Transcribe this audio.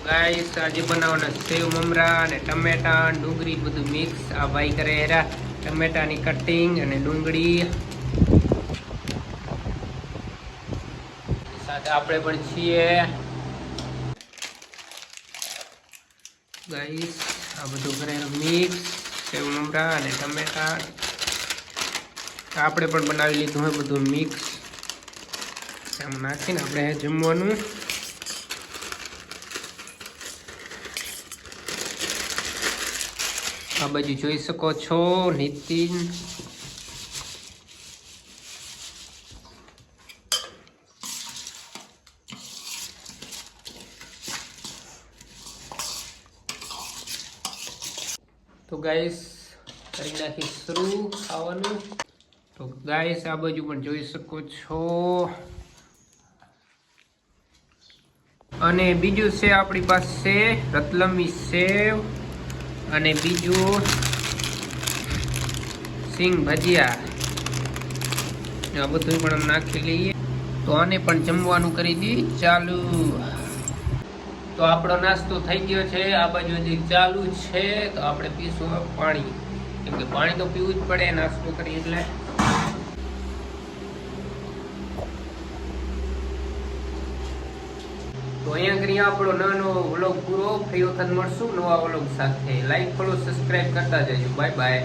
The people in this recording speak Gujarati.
ગાઈસ આજે બનાવવાના સેવ મમરા અને ટમેટા ડુંગળી બધું મિક્સ આ ભાઈ કરે હેરા ટમેટાની કટિંગ અને ડુંગળી સાથે આપણે પણ છીએ ગાઈસ આ બધું કરે મિક્સ સેવ મમરા અને ટમેટા આપણે પણ બનાવી લીધું હોય બધું મિક્સ એમ નાખીને આપણે જમવાનું આ બાજુ જોઈ શકો છો નીતિન તો ગાઈસ કરી નાખી શરૂ ખાવાનું તો ગાઈસ આ બાજુ પણ જોઈ શકો છો અને બીજું છે આપણી પાસે રતલમી સેવ અને બીજું સિંગ ભજીયા આ બધું પણ નાખી લઈએ તો આને પણ જમવાનું કરી દી ચાલુ તો આપણો નાસ્તો થઈ ગયો છે આ બાજુ હજી ચાલુ છે તો આપણે પીશું પાણી કેમ કે પાણી તો પીવું જ પડે નાસ્તો કરી એટલે તો અહીંયા કરી આપણો નાનો વ્લોગ પૂરો ફરી વખત મળશું નવા વ્લોગ સાથે લાઈક ફોલો સબસ્ક્રાઇબ કરતા જજો બાય બાય